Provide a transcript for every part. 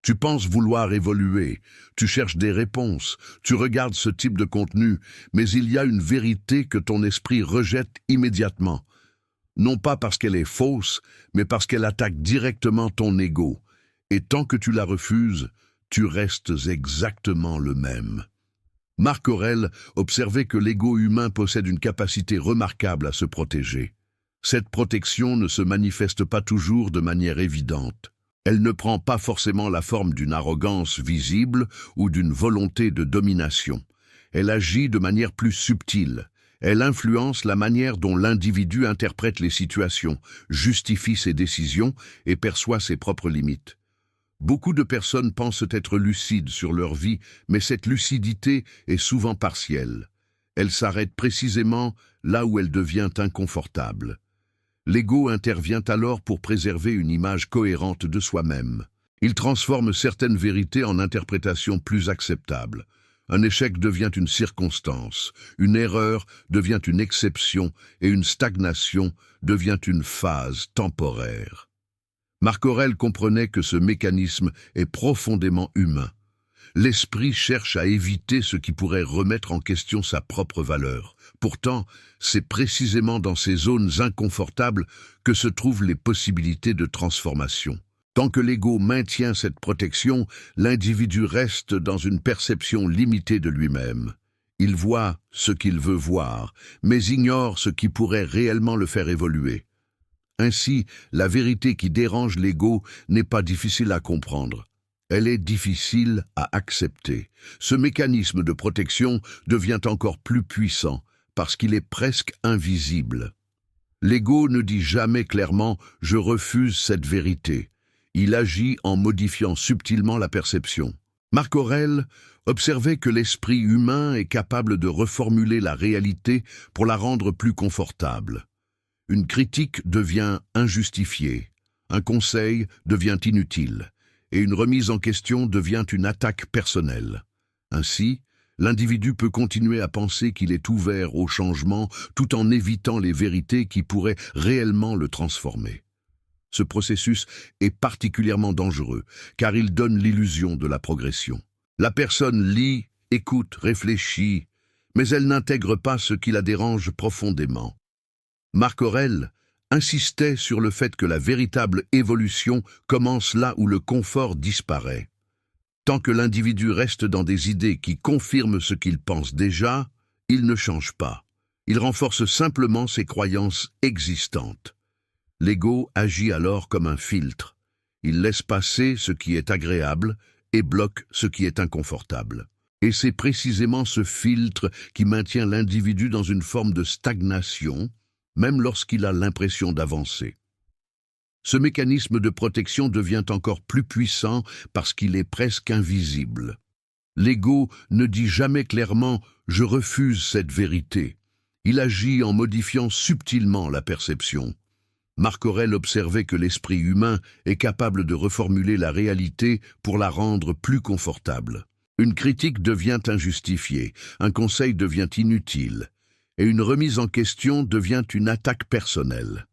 Tu penses vouloir évoluer, tu cherches des réponses, tu regardes ce type de contenu, mais il y a une vérité que ton esprit rejette immédiatement. Non pas parce qu'elle est fausse, mais parce qu'elle attaque directement ton ego. Et tant que tu la refuses, tu restes exactement le même. Marc Aurèle observait que l'ego humain possède une capacité remarquable à se protéger. Cette protection ne se manifeste pas toujours de manière évidente. Elle ne prend pas forcément la forme d'une arrogance visible ou d'une volonté de domination. Elle agit de manière plus subtile. Elle influence la manière dont l'individu interprète les situations, justifie ses décisions et perçoit ses propres limites. Beaucoup de personnes pensent être lucides sur leur vie, mais cette lucidité est souvent partielle. Elle s'arrête précisément là où elle devient inconfortable. L'ego intervient alors pour préserver une image cohérente de soi-même. Il transforme certaines vérités en interprétations plus acceptables. Un échec devient une circonstance, une erreur devient une exception et une stagnation devient une phase temporaire. Marc Aurèle comprenait que ce mécanisme est profondément humain. L'esprit cherche à éviter ce qui pourrait remettre en question sa propre valeur. Pourtant, c'est précisément dans ces zones inconfortables que se trouvent les possibilités de transformation. Tant que l'ego maintient cette protection, l'individu reste dans une perception limitée de lui-même. Il voit ce qu'il veut voir, mais ignore ce qui pourrait réellement le faire évoluer. Ainsi, la vérité qui dérange l'ego n'est pas difficile à comprendre. Elle est difficile à accepter. Ce mécanisme de protection devient encore plus puissant parce qu'il est presque invisible. L'ego ne dit jamais clairement « je refuse cette vérité ». Il agit en modifiant subtilement la perception. Marc Aurèle observait que l'esprit humain est capable de reformuler la réalité pour la rendre plus confortable. Une critique devient injustifiée, un conseil devient inutile, et une remise en question devient une attaque personnelle. Ainsi, l'individu peut continuer à penser qu'il est ouvert au changement tout en évitant les vérités qui pourraient réellement le transformer. Ce processus est particulièrement dangereux, car il donne l'illusion de la progression. La personne lit, écoute, réfléchit, mais elle n'intègre pas ce qui la dérange profondément. Marc Aurèle insistait sur le fait que la véritable évolution commence là où le confort disparaît. Tant que l'individu reste dans des idées qui confirment ce qu'il pense déjà, il ne change pas. Il renforce simplement ses croyances existantes. L'ego agit alors comme un filtre. Il laisse passer ce qui est agréable et bloque ce qui est inconfortable. Et c'est précisément ce filtre qui maintient l'individu dans une forme de stagnation, même lorsqu'il a l'impression d'avancer. Ce mécanisme de protection devient encore plus puissant parce qu'il est presque invisible. L'ego ne dit jamais clairement « je refuse cette vérité ». Il agit en modifiant subtilement la perception. Marc Aurèle observait que l'esprit humain est capable de reformuler la réalité pour la rendre plus confortable. Une critique devient injustifiée, un conseil devient inutile, et une remise en question devient une attaque personnelle.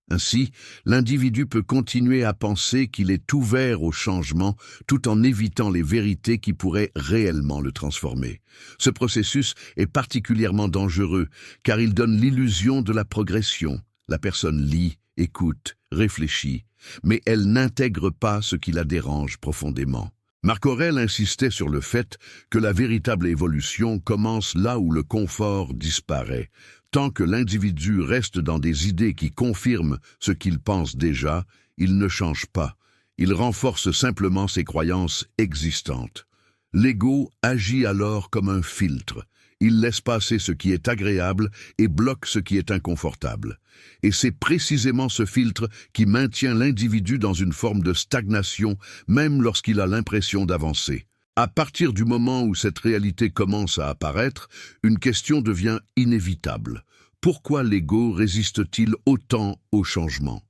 Ainsi, l'individu peut continuer à penser qu'il est ouvert au changement tout en évitant les vérités qui pourraient réellement le transformer. Ce processus est particulièrement dangereux car il donne l'illusion de la progression. La personne lit, écoute, réfléchit, mais elle n'intègre pas ce qui la dérange profondément. Marc Aurèle insistait sur le fait que la véritable évolution commence là où le confort disparaît. Tant que l'individu reste dans des idées qui confirment ce qu'il pense déjà, il ne change pas. Il renforce simplement ses croyances existantes. L'ego agit alors comme un filtre. Il laisse passer ce qui est agréable et bloque ce qui est inconfortable. Et c'est précisément ce filtre qui maintient l'individu dans une forme de stagnation, même lorsqu'il a l'impression d'avancer. À partir du moment où cette réalité commence à apparaître, une question devient inévitable. Pourquoi l'ego résiste-t-il autant au changement?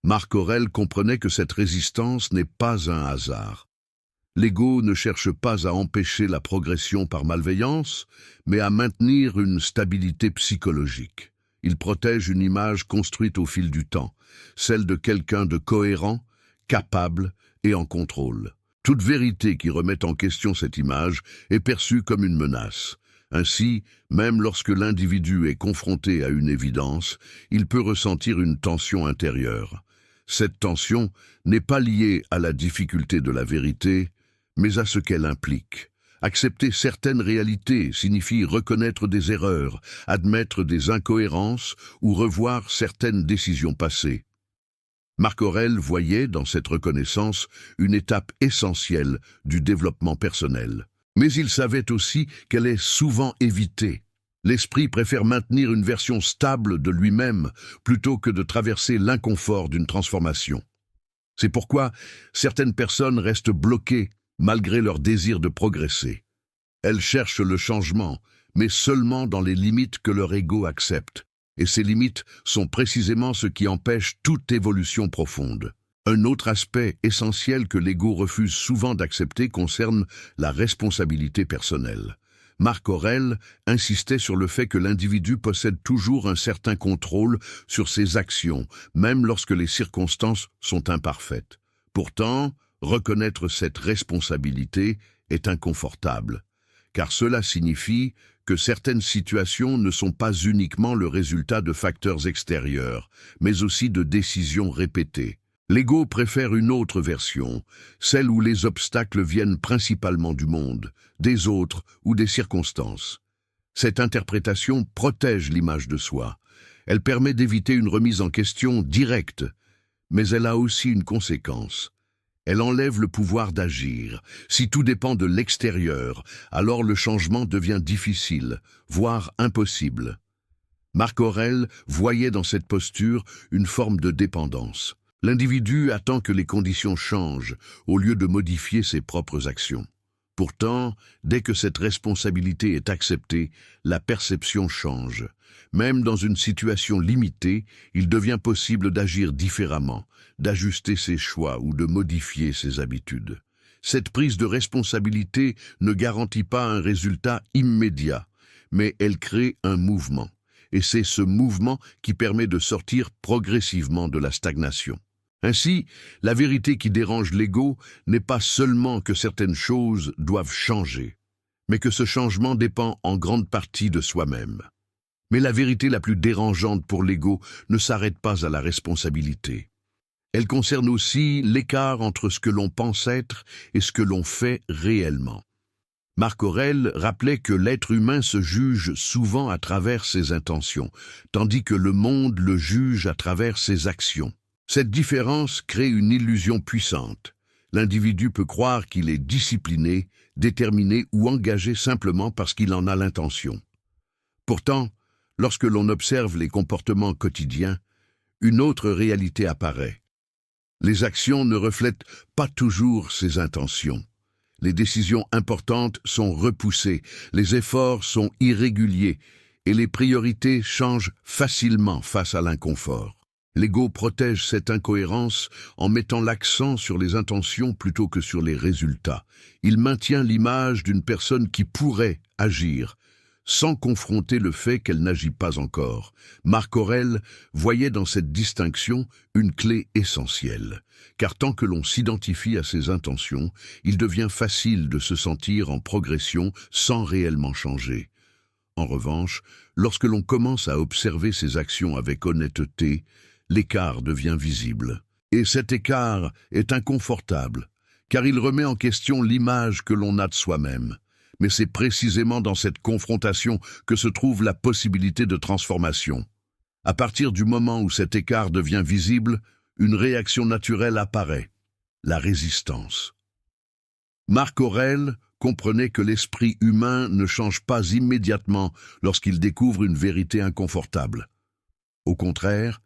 Marc Aurèle comprenait que cette résistance n'est pas un hasard. L'ego ne cherche pas à empêcher la progression par malveillance, mais à maintenir une stabilité psychologique. Il protège une image construite au fil du temps, celle de quelqu'un de cohérent, capable et en contrôle. Toute vérité qui remet en question cette image est perçue comme une menace. Ainsi, même lorsque l'individu est confronté à une évidence, il peut ressentir une tension intérieure. Cette tension n'est pas liée à la difficulté de la vérité, mais à ce qu'elle implique. Accepter certaines réalités signifie reconnaître des erreurs, admettre des incohérences ou revoir certaines décisions passées. Marc Aurèle voyait dans cette reconnaissance une étape essentielle du développement personnel. Mais il savait aussi qu'elle est souvent évitée. L'esprit préfère maintenir une version stable de lui-même plutôt que de traverser l'inconfort d'une transformation. C'est pourquoi certaines personnes restent bloquées malgré leur désir de progresser. Elles cherchent le changement, mais seulement dans les limites que leur ego accepte. Et ces limites sont précisément ce qui empêche toute évolution profonde. Un autre aspect essentiel que l'ego refuse souvent d'accepter concerne la responsabilité personnelle. Marc Aurèle insistait sur le fait que l'individu possède toujours un certain contrôle sur ses actions, même lorsque les circonstances sont imparfaites. Pourtant, reconnaître cette responsabilité est inconfortable, car cela signifie que certaines situations ne sont pas uniquement le résultat de facteurs extérieurs, mais aussi de décisions répétées. L'ego préfère une autre version, celle où les obstacles viennent principalement du monde, des autres ou des circonstances. Cette interprétation protège l'image de soi. Elle permet d'éviter une remise en question directe, mais elle a aussi une conséquence. Elle enlève le pouvoir d'agir. Si tout dépend de l'extérieur, alors le changement devient difficile, voire impossible. Marc Aurèle voyait dans cette posture une forme de dépendance. L'individu attend que les conditions changent, au lieu de modifier ses propres actions. Pourtant, dès que cette responsabilité est acceptée, la perception change. Même dans une situation limitée, il devient possible d'agir différemment, d'ajuster ses choix ou de modifier ses habitudes. Cette prise de responsabilité ne garantit pas un résultat immédiat, mais elle crée un mouvement. Et c'est ce mouvement qui permet de sortir progressivement de la stagnation. Ainsi, la vérité qui dérange l'ego n'est pas seulement que certaines choses doivent changer, mais que ce changement dépend en grande partie de soi-même. Mais la vérité la plus dérangeante pour l'ego ne s'arrête pas à la responsabilité. Elle concerne aussi l'écart entre ce que l'on pense être et ce que l'on fait réellement. Marc Aurèle rappelait que l'être humain se juge souvent à travers ses intentions, tandis que le monde le juge à travers ses actions. Cette différence crée une illusion puissante. L'individu peut croire qu'il est discipliné, déterminé ou engagé simplement parce qu'il en a l'intention. Pourtant, lorsque l'on observe les comportements quotidiens, une autre réalité apparaît. Les actions ne reflètent pas toujours ses intentions. Les décisions importantes sont repoussées, les efforts sont irréguliers et les priorités changent facilement face à l'inconfort. L'ego protège cette incohérence en mettant l'accent sur les intentions plutôt que sur les résultats. Il maintient l'image d'une personne qui pourrait agir, sans confronter le fait qu'elle n'agit pas encore. Marc Aurèle voyait dans cette distinction une clé essentielle, car tant que l'on s'identifie à ses intentions, il devient facile de se sentir en progression sans réellement changer. En revanche, lorsque l'on commence à observer ses actions avec honnêteté, l'écart devient visible. Et cet écart est inconfortable, car il remet en question l'image que l'on a de soi-même. Mais c'est précisément dans cette confrontation que se trouve la possibilité de transformation. À partir du moment où cet écart devient visible, une réaction naturelle apparaît, la résistance. Marc Aurèle comprenait que l'esprit humain ne change pas immédiatement lorsqu'il découvre une vérité inconfortable. Au contraire,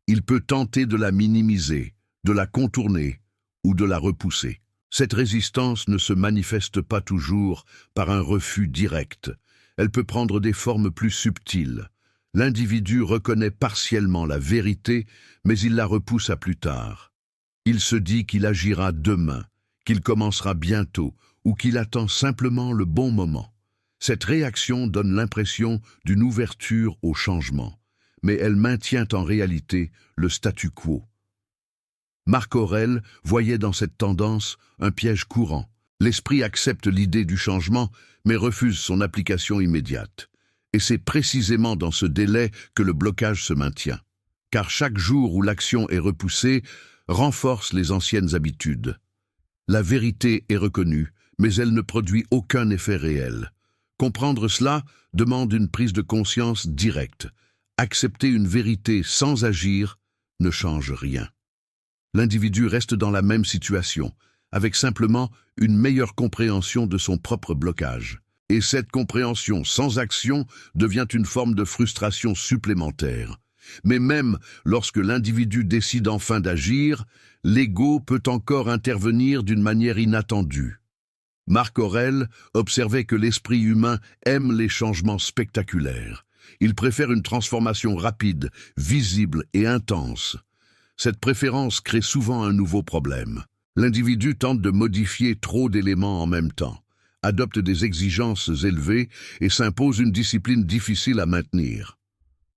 il peut tenter de la minimiser, de la contourner ou de la repousser. Cette résistance ne se manifeste pas toujours par un refus direct. Elle peut prendre des formes plus subtiles. L'individu reconnaît partiellement la vérité, mais il la repousse à plus tard. Il se dit qu'il agira demain, qu'il commencera bientôt ou qu'il attend simplement le bon moment. Cette réaction donne l'impression d'une ouverture au changement, mais elle maintient en réalité le statu quo. Marc Aurèle voyait dans cette tendance un piège courant. L'esprit accepte l'idée du changement, mais refuse son application immédiate. Et c'est précisément dans ce délai que le blocage se maintient. Car chaque jour où l'action est repoussée renforce les anciennes habitudes. La vérité est reconnue, mais elle ne produit aucun effet réel. Comprendre cela demande une prise de conscience directe. Accepter une vérité sans agir ne change rien. L'individu reste dans la même situation, avec simplement une meilleure compréhension de son propre blocage. Et cette compréhension sans action devient une forme de frustration supplémentaire. Mais même lorsque l'individu décide enfin d'agir, l'ego peut encore intervenir d'une manière inattendue. Marc Aurèle observait que l'esprit humain aime les changements spectaculaires. Il préfère une transformation rapide, visible et intense. Cette préférence crée souvent un nouveau problème. L'individu tente de modifier trop d'éléments en même temps, adopte des exigences élevées et s'impose une discipline difficile à maintenir.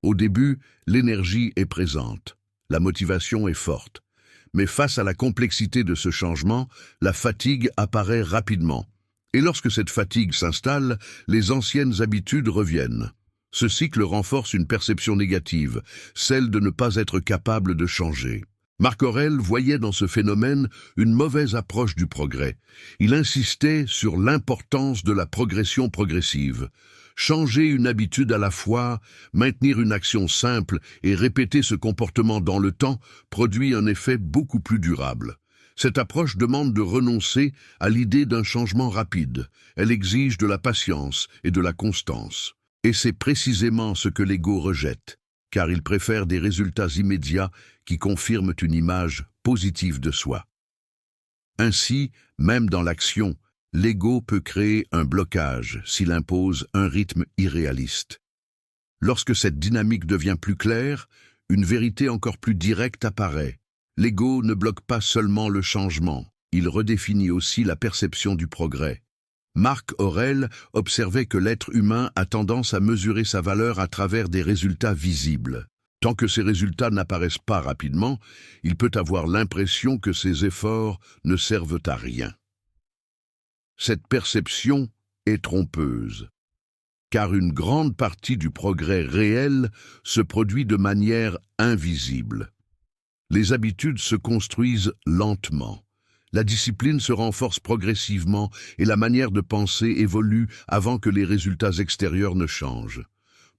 Au début, l'énergie est présente, la motivation est forte. Mais face à la complexité de ce changement, la fatigue apparaît rapidement. Et lorsque cette fatigue s'installe, les anciennes habitudes reviennent. Ce cycle renforce une perception négative, celle de ne pas être capable de changer. Marc Aurèle voyait dans ce phénomène une mauvaise approche du progrès. Il insistait sur l'importance de la progression progressive. Changer une habitude à la fois, maintenir une action simple et répéter ce comportement dans le temps produit un effet beaucoup plus durable. Cette approche demande de renoncer à l'idée d'un changement rapide. Elle exige de la patience et de la constance. Et c'est précisément ce que l'ego rejette, car il préfère des résultats immédiats qui confirment une image positive de soi. Ainsi, même dans l'action, l'ego peut créer un blocage s'il impose un rythme irréaliste. Lorsque cette dynamique devient plus claire, une vérité encore plus directe apparaît. L'ego ne bloque pas seulement le changement, il redéfinit aussi la perception du progrès. Marc Aurèle observait que l'être humain a tendance à mesurer sa valeur à travers des résultats visibles. Tant que ces résultats n'apparaissent pas rapidement, il peut avoir l'impression que ses efforts ne servent à rien. Cette perception est trompeuse, car une grande partie du progrès réel se produit de manière invisible. Les habitudes se construisent lentement. La discipline se renforce progressivement et la manière de penser évolue avant que les résultats extérieurs ne changent.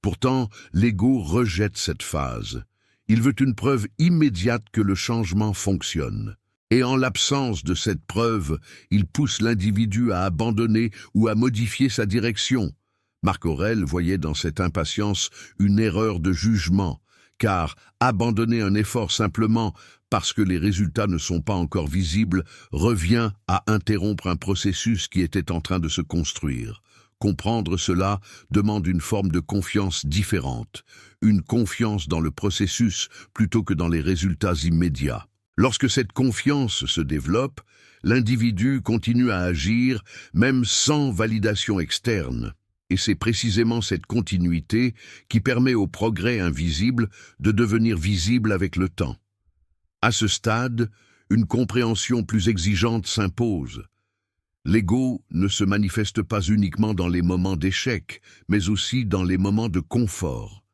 Pourtant, l'ego rejette cette phase. Il veut une preuve immédiate que le changement fonctionne. Et en l'absence de cette preuve, il pousse l'individu à abandonner ou à modifier sa direction. Marc Aurèle voyait dans cette impatience une erreur de jugement, car abandonner un effort simplement parce que les résultats ne sont pas encore visibles revient à interrompre un processus qui était en train de se construire. Comprendre cela demande une forme de confiance différente, une confiance dans le processus plutôt que dans les résultats immédiats. Lorsque cette confiance se développe, l'individu continue à agir même sans validation externe. Et c'est précisément cette continuité qui permet au progrès invisible de devenir visible avec le temps. À ce stade, une compréhension plus exigeante s'impose. L'ego ne se manifeste pas uniquement dans les moments d'échec, mais aussi dans les moments de confort.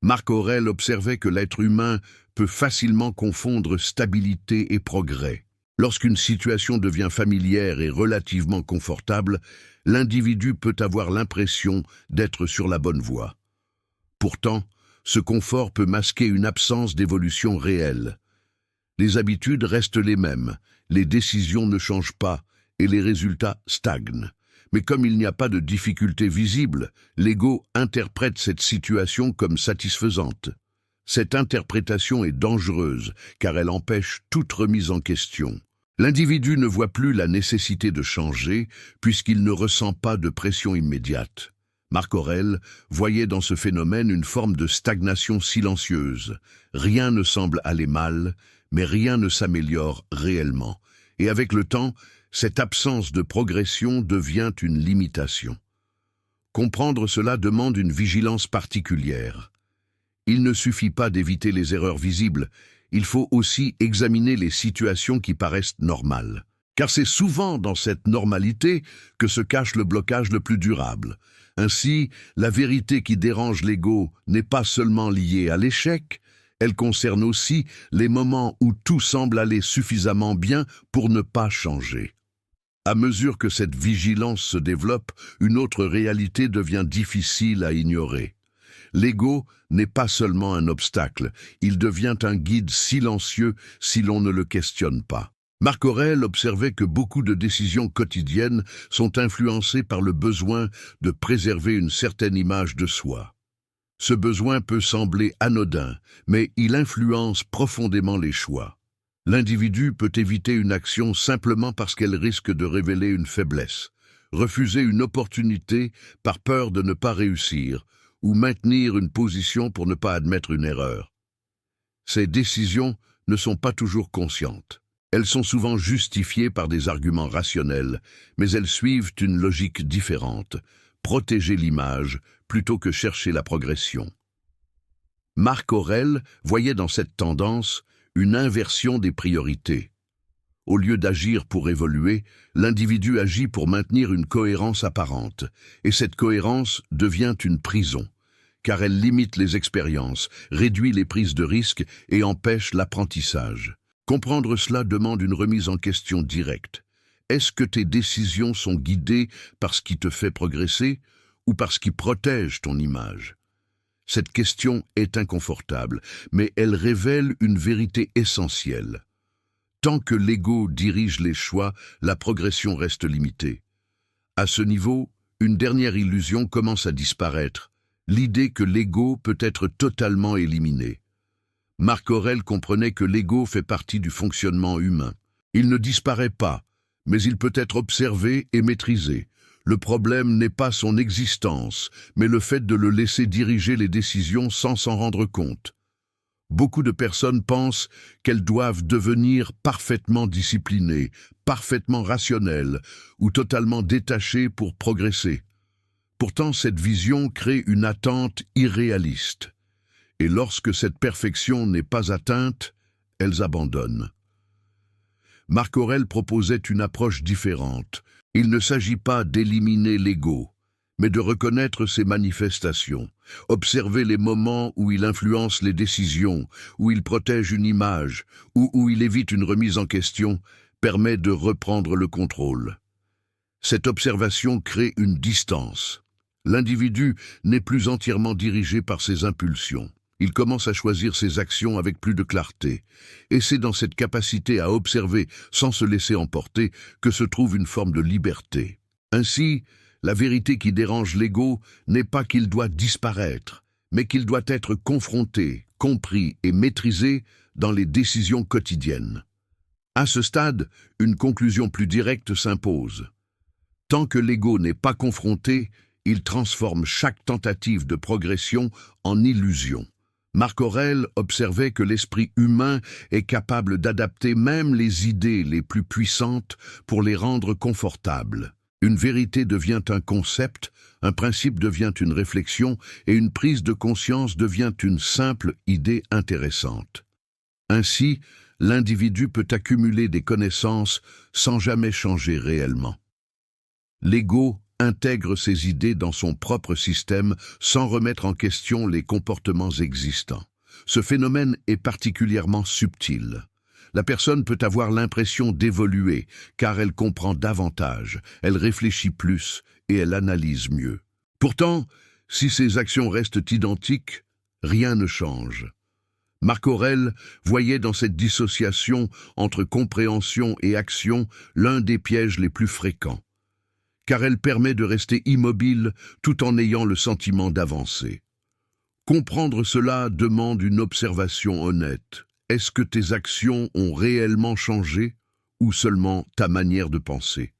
Marc Aurèle observait que l'être humain peut facilement confondre stabilité et progrès. Lorsqu'une situation devient familière et relativement confortable, l'individu peut avoir l'impression d'être sur la bonne voie. Pourtant, ce confort peut masquer une absence d'évolution réelle. Les habitudes restent les mêmes, les décisions ne changent pas et les résultats stagnent. Mais comme il n'y a pas de difficulté visible, l'ego interprète cette situation comme satisfaisante. Cette interprétation est dangereuse car elle empêche toute remise en question. L'individu ne voit plus la nécessité de changer puisqu'il ne ressent pas de pression immédiate. Marc Aurèle voyait dans ce phénomène une forme de stagnation silencieuse. Rien ne semble aller mal, mais rien ne s'améliore réellement. Et avec le temps, cette absence de progression devient une limitation. Comprendre cela demande une vigilance particulière. Il ne suffit pas d'éviter les erreurs visibles, il faut aussi examiner les situations qui paraissent normales. Car c'est souvent dans cette normalité que se cache le blocage le plus durable. Ainsi, la vérité qui dérange l'ego n'est pas seulement liée à l'échec, elle concerne aussi les moments où tout semble aller suffisamment bien pour ne pas changer. À mesure que cette vigilance se développe, une autre réalité devient difficile à ignorer. L'ego n'est pas seulement un obstacle, il devient un guide silencieux si l'on ne le questionne pas. Marc Aurèle observait que beaucoup de décisions quotidiennes sont influencées par le besoin de préserver une certaine image de soi. Ce besoin peut sembler anodin, mais il influence profondément les choix. L'individu peut éviter une action simplement parce qu'elle risque de révéler une faiblesse, refuser une opportunité par peur de ne pas réussir, ou maintenir une position pour ne pas admettre une erreur. Ces décisions ne sont pas toujours conscientes. Elles sont souvent justifiées par des arguments rationnels, mais elles suivent une logique différente, protéger l'image plutôt que chercher la progression. Marc Aurèle voyait dans cette tendance une inversion des priorités. Au lieu d'agir pour évoluer, l'individu agit pour maintenir une cohérence apparente, et cette cohérence devient une prison, car elle limite les expériences, réduit les prises de risques et empêche l'apprentissage. Comprendre cela demande une remise en question directe. Est-ce que tes décisions sont guidées par ce qui te fait progresser ou par ce qui protège ton image? Cette question est inconfortable, mais elle révèle une vérité essentielle. Tant que l'ego dirige les choix, la progression reste limitée. À ce niveau, une dernière illusion commence à disparaître, l'idée que l'ego peut être totalement éliminé. Marc Aurèle comprenait que l'ego fait partie du fonctionnement humain. Il ne disparaît pas, mais il peut être observé et maîtrisé. Le problème n'est pas son existence, mais le fait de le laisser diriger les décisions sans s'en rendre compte. Beaucoup de personnes pensent qu'elles doivent devenir parfaitement disciplinées, parfaitement rationnelles ou totalement détachées pour progresser. Pourtant, cette vision crée une attente irréaliste. Et lorsque cette perfection n'est pas atteinte, elles abandonnent. Marc Aurèle proposait une approche différente. Il ne s'agit pas d'éliminer l'ego, mais de reconnaître ses manifestations, observer les moments où il influence les décisions, où il protège une image, ou où il évite une remise en question, permet de reprendre le contrôle. Cette observation crée une distance. L'individu n'est plus entièrement dirigé par ses impulsions. Il commence à choisir ses actions avec plus de clarté. Et c'est dans cette capacité à observer sans se laisser emporter que se trouve une forme de liberté. Ainsi, la vérité qui dérange l'ego n'est pas qu'il doit disparaître, mais qu'il doit être confronté, compris et maîtrisé dans les décisions quotidiennes. À ce stade, une conclusion plus directe s'impose. Tant que l'ego n'est pas confronté, il transforme chaque tentative de progression en illusion. Marc Aurèle observait que l'esprit humain est capable d'adapter même les idées les plus puissantes pour les rendre confortables. Une vérité devient un concept, un principe devient une réflexion et une prise de conscience devient une simple idée intéressante. Ainsi, l'individu peut accumuler des connaissances sans jamais changer réellement. L'ego intègre ses idées dans son propre système sans remettre en question les comportements existants. Ce phénomène est particulièrement subtil. La personne peut avoir l'impression d'évoluer, car elle comprend davantage, elle réfléchit plus et elle analyse mieux. Pourtant, si ses actions restent identiques, rien ne change. Marc Aurèle voyait dans cette dissociation entre compréhension et action l'un des pièges les plus fréquents, car elle permet de rester immobile tout en ayant le sentiment d'avancer. Comprendre cela demande une observation honnête. Est-ce que tes actions ont réellement changé ou seulement ta manière de penser?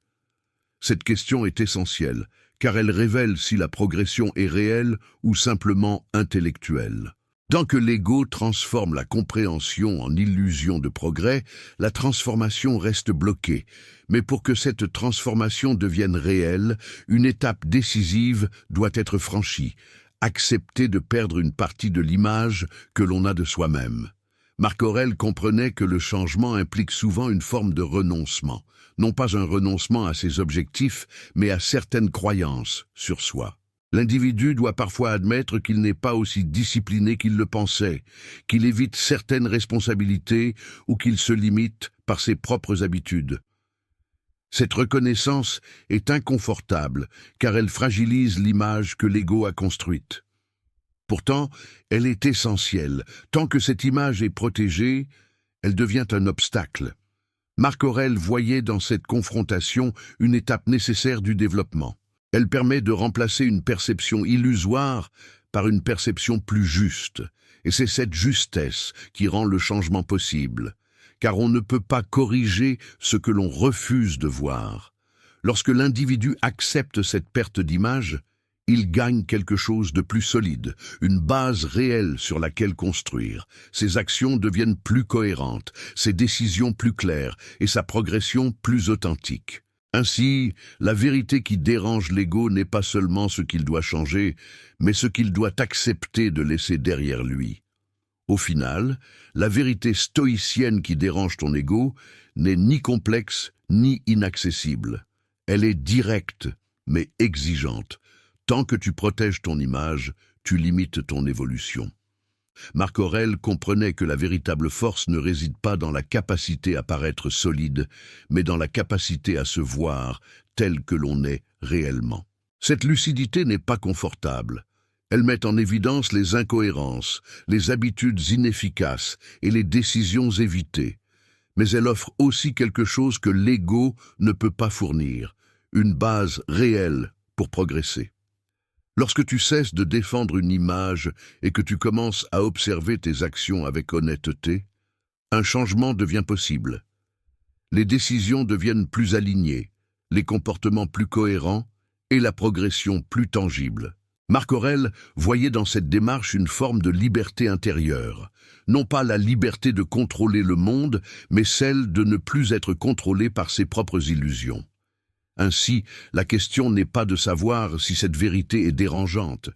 Cette question est essentielle, car elle révèle si la progression est réelle ou simplement intellectuelle. Tant que l'ego transforme la compréhension en illusion de progrès, la transformation reste bloquée. Mais pour que cette transformation devienne réelle, une étape décisive doit être franchie. Accepter de perdre une partie de l'image que l'on a de soi-même. Marc Aurèle comprenait que le changement implique souvent une forme de renoncement, non pas un renoncement à ses objectifs, mais à certaines croyances sur soi. L'individu doit parfois admettre qu'il n'est pas aussi discipliné qu'il le pensait, qu'il évite certaines responsabilités ou qu'il se limite par ses propres habitudes. Cette reconnaissance est inconfortable car elle fragilise l'image que l'ego a construite. Pourtant, elle est essentielle. Tant que cette image est protégée, elle devient un obstacle. Marc Aurèle voyait dans cette confrontation une étape nécessaire du développement. Elle permet de remplacer une perception illusoire par une perception plus juste. Et c'est cette justesse qui rend le changement possible. Car on ne peut pas corriger ce que l'on refuse de voir. Lorsque l'individu accepte cette perte d'image, il gagne quelque chose de plus solide, une base réelle sur laquelle construire. Ses actions deviennent plus cohérentes, ses décisions plus claires et sa progression plus authentique. Ainsi, la vérité qui dérange l'ego n'est pas seulement ce qu'il doit changer, mais ce qu'il doit accepter de laisser derrière lui. Au final, la vérité stoïcienne qui dérange ton ego n'est ni complexe ni inaccessible. Elle est directe, mais exigeante. Tant que tu protèges ton image, tu limites ton évolution. Marc Aurèle comprenait que la véritable force ne réside pas dans la capacité à paraître solide, mais dans la capacité à se voir tel que l'on est réellement. Cette lucidité n'est pas confortable. Elle met en évidence les incohérences, les habitudes inefficaces et les décisions évitées. Mais elle offre aussi quelque chose que l'ego ne peut pas fournir, une base réelle pour progresser. Lorsque tu cesses de défendre une image et que tu commences à observer tes actions avec honnêteté, un changement devient possible. Les décisions deviennent plus alignées, les comportements plus cohérents et la progression plus tangible. Marc Aurèle voyait dans cette démarche une forme de liberté intérieure, non pas la liberté de contrôler le monde, mais celle de ne plus être contrôlé par ses propres illusions. Ainsi, la question n'est pas de savoir si cette vérité est dérangeante,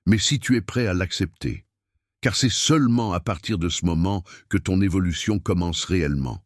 mais si tu es prêt à l'accepter. Car c'est seulement à partir de ce moment que ton évolution commence réellement.